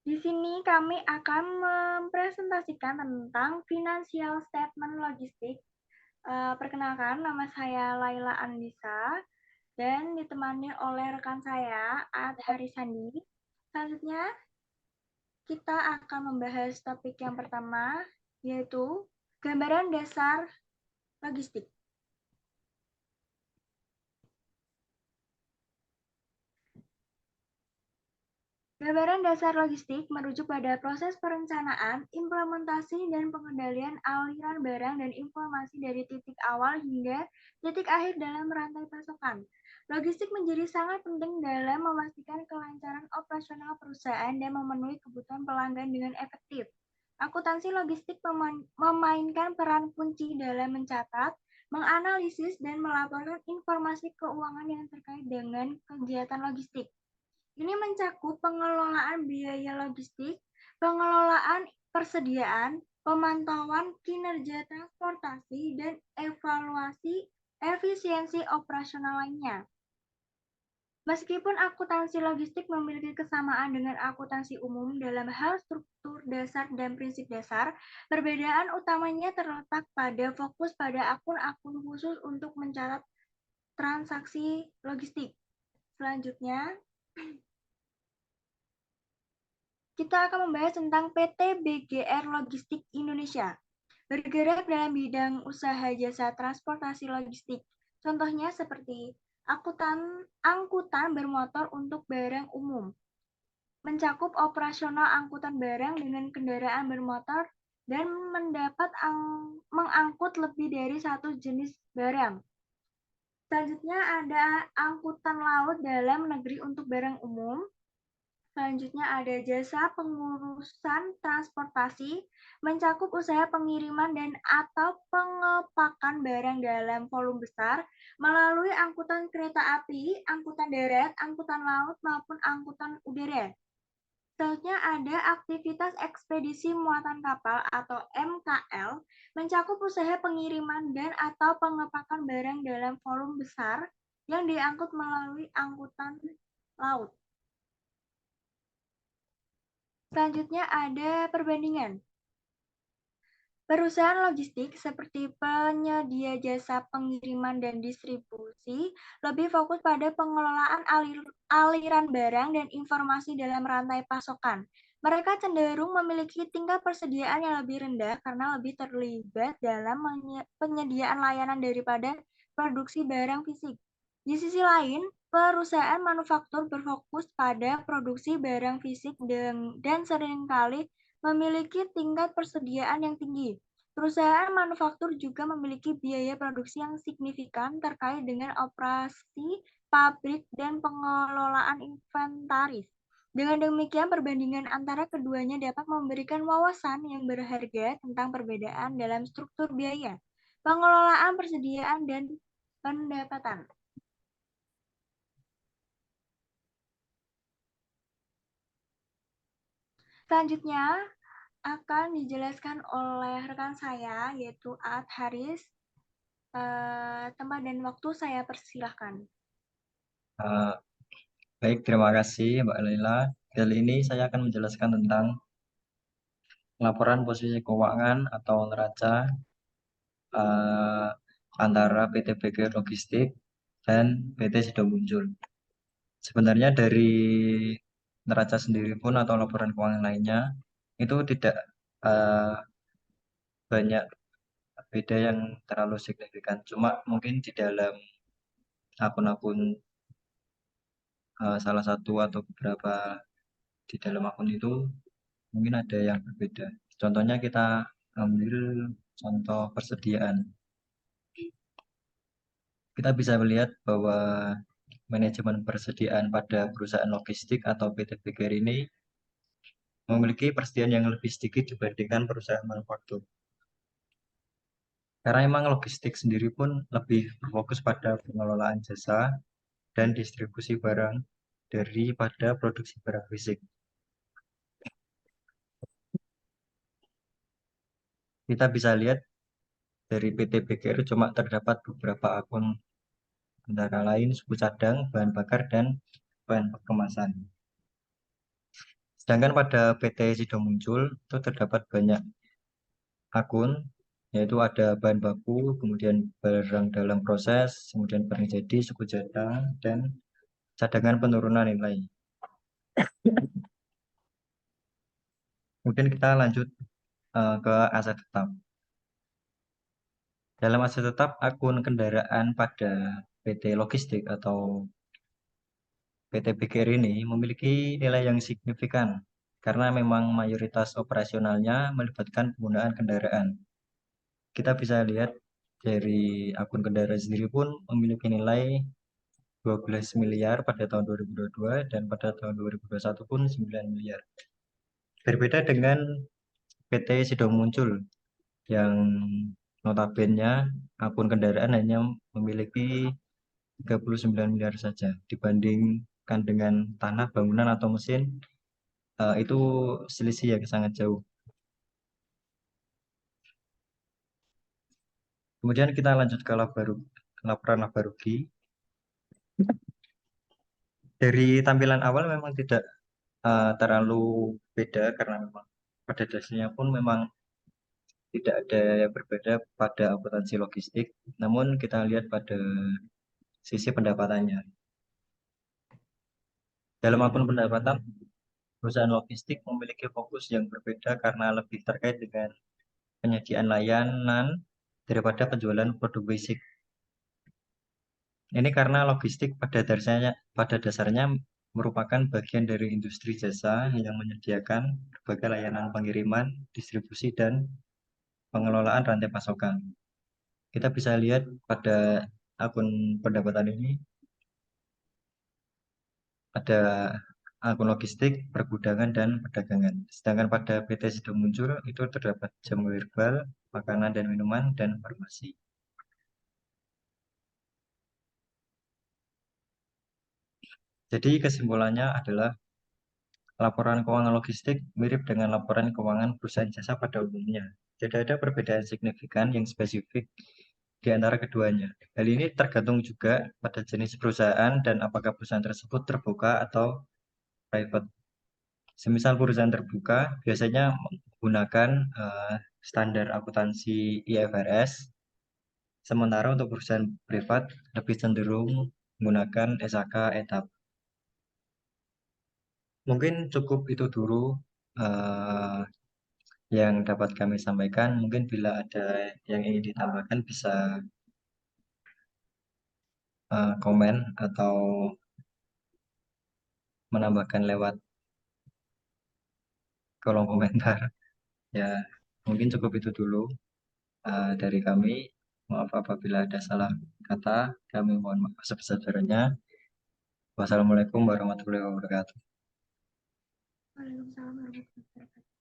Di sini kami akan mempresentasikan tentang financial statement logistik. Perkenalkan, nama saya Laila Andisa dan ditemani oleh rekan saya, Ad Harisandi. Selanjutnya, kita akan membahas topik yang pertama, yaitu gambaran dasar logistik. Gambaran dasar logistik merujuk pada proses perencanaan, implementasi, dan pengendalian aliran barang dan informasi dari titik awal hingga titik akhir dalam rantai pasokan. Logistik menjadi sangat penting dalam memastikan kelancaran operasional perusahaan dan memenuhi kebutuhan pelanggan dengan efektif. Akuntansi logistik memainkan peran kunci dalam mencatat, menganalisis, dan melaporkan informasi keuangan yang terkait dengan kegiatan logistik. Ini mencakup pengelolaan biaya logistik, pengelolaan persediaan, pemantauan kinerja transportasi, dan evaluasi efisiensi operasional lainnya. Meskipun akuntansi logistik memiliki kesamaan dengan akuntansi umum dalam hal struktur dasar dan prinsip dasar, perbedaan utamanya terletak pada fokus pada akun-akun khusus untuk mencatat transaksi logistik. Selanjutnya, kita akan membahas tentang PT BGR Logistik Indonesia. Bergerak dalam bidang usaha jasa transportasi logistik. Contohnya seperti angkutan bermotor untuk barang umum. Mencakup operasional angkutan barang dengan kendaraan bermotor dan mengangkut lebih dari satu jenis barang. Selanjutnya ada angkutan laut dalam negeri untuk barang umum. Selanjutnya ada jasa pengurusan transportasi, mencakup usaha pengiriman dan atau pengepakan barang dalam volume besar melalui angkutan kereta api, angkutan darat, angkutan laut maupun angkutan udara. Selanjutnya ada aktivitas ekspedisi muatan kapal atau MKL, mencakup usaha pengiriman dan atau pengepakan barang dalam volume besar yang diangkut melalui angkutan laut. Selanjutnya ada perbandingan. Perusahaan logistik seperti penyedia jasa pengiriman dan distribusi lebih fokus pada pengelolaan aliran barang dan informasi dalam rantai pasokan. Mereka cenderung memiliki tingkat persediaan yang lebih rendah karena lebih terlibat dalam penyediaan layanan daripada produksi barang fisik. Di sisi lain, perusahaan manufaktur berfokus pada produksi barang fisik dan seringkali memiliki tingkat persediaan yang tinggi. Perusahaan manufaktur juga memiliki biaya produksi yang signifikan terkait dengan operasi pabrik dan pengelolaan inventaris. Dengan demikian, perbandingan antara keduanya dapat memberikan wawasan yang berharga tentang perbedaan dalam struktur biaya, pengelolaan persediaan, dan pendapatan. Selanjutnya akan dijelaskan oleh rekan saya, yaitu Ad Haris. Tempat dan waktu saya persilahkan. Baik, terima kasih Mbak Laila. Kali ini saya akan menjelaskan tentang laporan posisi keuangan atau neraca antara PT BGR Logistik dan PT Sido Muncul. Sebenarnya dari neraca sendiri pun atau laporan keuangan lainnya itu tidak banyak beda yang terlalu signifikan. Cuma mungkin di dalam akun-akun salah satu atau beberapa di dalam akun itu mungkin ada yang berbeda. Contohnya kita ambil contoh persediaan. Kita bisa melihat bahwa manajemen persediaan pada perusahaan logistik atau PT BGR ini memiliki persediaan yang lebih sedikit dibandingkan perusahaan manufaktur. Karena memang logistik sendiri pun lebih berfokus pada pengelolaan jasa dan distribusi barang daripada produksi barang fisik. Kita bisa lihat dari PT BGR cuma terdapat beberapa akun antara lain suku cadang, bahan bakar, dan bahan kemasan. Sedangkan pada PT Sido Muncul itu terdapat banyak akun, yaitu ada bahan baku, kemudian barang dalam proses, kemudian barang jadi, suku cadang, dan cadangan penurunan nilai. Kemudian kita lanjut ke aset tetap. Dalam aset tetap, akun kendaraan pada PT Logistik atau PT BGR ini memiliki nilai yang signifikan karena memang mayoritas operasionalnya melibatkan penggunaan kendaraan. Kita bisa lihat dari akun kendaraan sendiri pun memiliki nilai 12 miliar pada tahun 2022 dan pada tahun 2021 pun 9 miliar. Berbeda dengan PT Sido Muncul yang notabene akun kendaraan hanya memiliki 39 miliar saja dibandingkan dengan tanah, bangunan atau mesin itu selisih yang sangat jauh. Kemudian kita lanjut ke laporan laba rugi. Dari tampilan awal memang tidak terlalu beda karena memang pada dasarnya pun memang tidak ada yang berbeda pada akuntansi logistik. Namun kita lihat pada sisi pendapatannya. Dalam akun pendapatan, perusahaan logistik memiliki fokus yang berbeda karena lebih terkait dengan penyediaan layanan daripada penjualan produk basic. Ini karena logistik pada dasarnya merupakan bagian dari industri jasa yang menyediakan berbagai layanan pengiriman, distribusi, dan pengelolaan rantai pasokan. Kita bisa lihat pada akun pendapatan ini ada akun logistik, pergudangan, dan perdagangan. Sedangkan pada PT Sido Muncul itu terdapat jamu herbal, makanan dan minuman, dan farmasi. Jadi kesimpulannya adalah laporan keuangan logistik mirip dengan laporan keuangan perusahaan jasa pada umumnya. Tidak ada perbedaan signifikan yang spesifik di antara keduanya. Hal ini tergantung juga pada jenis perusahaan dan apakah perusahaan tersebut terbuka atau private. Semisal perusahaan terbuka biasanya menggunakan standar akuntansi IFRS, sementara untuk perusahaan privat lebih cenderung menggunakan SAK etap. Mungkin cukup itu dulu eh, yang dapat kami sampaikan. Mungkin bila ada yang ingin ditambahkan bisa komen atau menambahkan lewat kolom komentar. Ya, mungkin cukup itu dulu dari kami. Maaf apabila ada salah kata. Kami mohon maaf sebesar-besarnya. Wassalamualaikum warahmatullahi wabarakatuh. Waalaikumsalam warahmatullahi wabarakatuh.